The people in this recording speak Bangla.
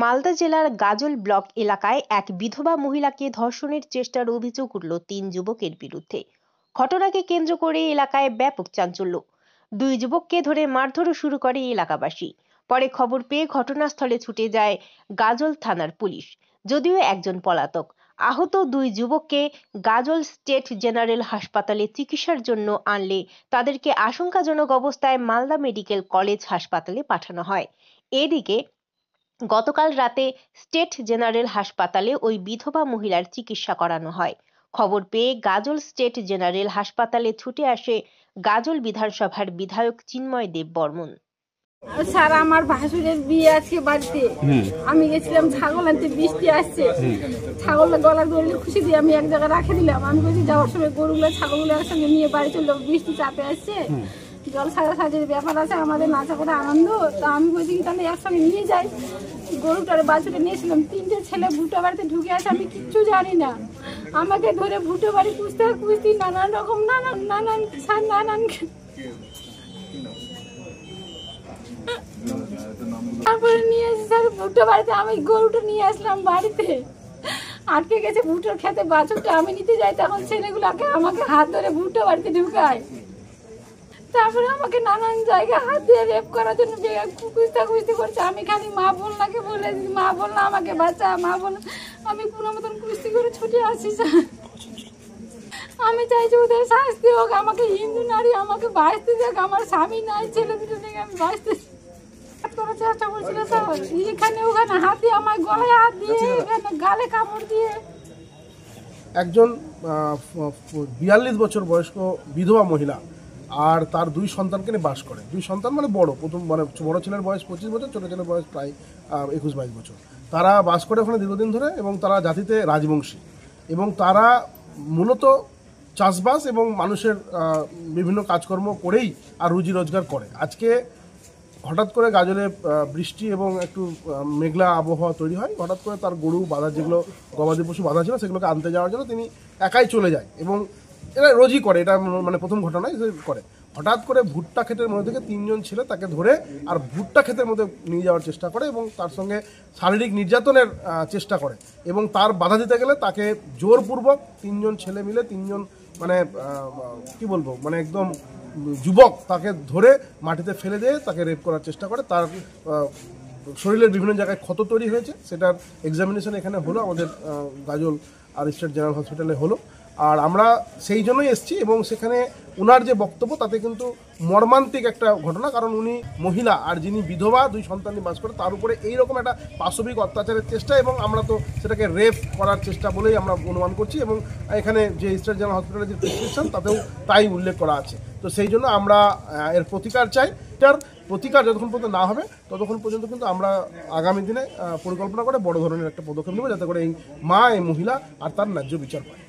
মালদা জেলার গাজল ব্লক এলাকায় এক বিধবা মহিলাকে ধর্ষণের চেষ্টার অভিযোগ উঠল 3 যুবকের বিরুদ্ধে। ঘটনাকে কেন্দ্র করে এলাকায় ব্যাপক চাঞ্চল্য। 2 যুবককে ধরে মারধরও শুরু করে এলাকাবাসী। পরে খবর পেয়ে ঘটনাস্থলে ছুটে যায় গাজল থানার পুলিশ। যদিও একজন পলাতক। আহত 2 যুবককে গাজল স্টেট জেনারেল হাসপাতালে চিকিৎসার জন্য আনলে তাদেরকে আশঙ্কাজনক অবস্থায় মালদা মেডিকেল কলেজ হাসপাতালে পাঠানো হয়। এদিকে গতকাল রাতে স্টেট জেনারেল হাসপাতালে ওই বিধবা মহিলার চিকিৎসা করানো হয়। খবর পেয়ে গাজল স্টেট জেনারেল হাসপাতালে ছুটে আসে গাজল বিধানসভার বিধায়ক চিন্ময় দেব বর্মন। স্যার, আমার ভাসুরের বিয়ে আজকে বাড়িতে। আমি গেছিলাম ছাগল আনতে, বৃষ্টি আসছে, ছাগল গলার দড়ি খুশি দিয়ে আমি এক জায়গায় রাখে দিলাম। আমি বলছি যাওয়ার সময় গরুগুলো ছাগলগুলো একসঙ্গে নিয়ে বাড়ি চললো, বৃষ্টি চাপে আসছে, জল সাজাসাজির ব্যাপার আছে, আমাদের নাচা করে আনন্দ। তা আমি বলছি কি তাহলে একসঙ্গে নিয়ে যাই। গরুটার বাছুরে নিয়েছিলাম, 3টে ছেলে ভুটো বাড়িতে ঢুকে আছে, আমি কিচ্ছু জানি না। আমাকে ধরে ভুটো বাড়ি খুঁজতে নানান রকম নানান তারপরে নিয়ে এসে স্যার ভুট্টো বাড়িতে আমি গরুটা নিয়ে আসলাম বাড়িতে। আটকে গেছে ভুট্টোর খেতে, বাছুরটা আমি নিতে যাই, তখন ছেলেগুলোকে আমাকে হাত ধরে ভুট্টো বাড়িতে ঢুকায়। তারপরে আমাকে নানান জায়গায় হাত দিয়ে রেপ করার জন্য কুস্তি করছে। আমি খালি মা বোনলাকে বলেছি, মা বোনলা আমাকে বাঁচা, মা বোন। আমি কোনো মতন কুস্তি করে ছুটে আসি স্যার। আমি চাইছি ওদের শাস্তি হোক, আমাকে হিন্দু নারী আমাকে বাঁচতে দেখ, আমার স্বামী নাই, ছেলে দুটো থেকে আমি বাঁচতে করার চেষ্টা করছিল স্যার। এখানে ওখানে হাত দিয়ে আমার গলায় হাত দিয়ে, এখানে গালে কামড় দিয়ে। একজন 42 বছর বয়স্ক বিধবা মহিলা আর তার 2 সন্তানকে নিয়ে বাস করে। 2 সন্তান মানে বড়, প্রথম মানে বড় ছেলের বয়স 25 বছর, ছোটো ছেলের বয়স প্রায় 21-22 বছর। তারা বাস করে ওখানে দীর্ঘদিন ধরে এবং তারা জাতিতে রাজবংশী এবং তারা মূলত চাষবাস এবং মানুষের বিভিন্ন কাজকর্ম করেই আর রুজি রোজগার করে। আজকে হঠাৎ করে গাজলে বৃষ্টি এবং একটু মেঘলা আবহাওয়া তৈরি হয়। হঠাৎ করে তার গরু বাঁধা, যেগুলো গবাদি পশু বাঁধা ছিল, সেগুলোকে আনতে যাওয়ার জন্য তিনি একাই চলে যায় এবং এরা রোজই করে, এটা মানে প্রথম ঘটনায় করে। হঠাৎ করে ভুট্টা ক্ষেতের মধ্যে থেকে 3 জন ছেলে তাকে ধরে আর ভুট্টা ক্ষেতের মধ্যে নিয়ে যাওয়ার চেষ্টা করে এবং তার সঙ্গে শারীরিক নির্যাতনের চেষ্টা করে এবং তার বাধা দিতে গেলে তাকে জোরপূর্বক 3 জন ছেলে মিলে, 3 জন মানে কি বলবো, মানে একদম যুবক তাকে ধরে মাটিতে ফেলে দিয়ে তাকে রেপ করার চেষ্টা করে। তার শরীরের বিভিন্ন জায়গায় ক্ষত তৈরি হয়েছে, সেটার এক্সামিনেশন এখানে হলো, আমাদের গাজল আর স্টেট জেনারেল হসপিটালে হলো। আর আমরা সেই জন্যই এসেছি এবং সেখানে ওনার যে বক্তব্য তাতে কিন্তু মর্মান্তিক একটা ঘটনা, কারণ উনি মহিলা আর যিনি বিধবা, 2 সন্তান নিয়ে বাস করে, তার উপরে এইরকম একটা পাশবিক অত্যাচারের চেষ্টা, এবং আমরা তো সেটাকে রেপ করার চেষ্টা বলেই আমরা অনুমান করছি এবং এখানে যে স্টেট জেনারেল হসপিটালের যে প্রেসক্রিপশন তাতেও তাই উল্লেখ করা আছে। তো সেই জন্য আমরা এর প্রতিকার চাই। এটার প্রতিকার যতক্ষণ পর্যন্ত না হবে ততক্ষণ পর্যন্ত কিন্তু আমরা আগামী দিনে পরিকল্পনা করে বড় ধরনের একটা পদক্ষেপ নেব, যাতে করে এই মা, এই মহিলা আর তার ন্যায্য বিচার পায়।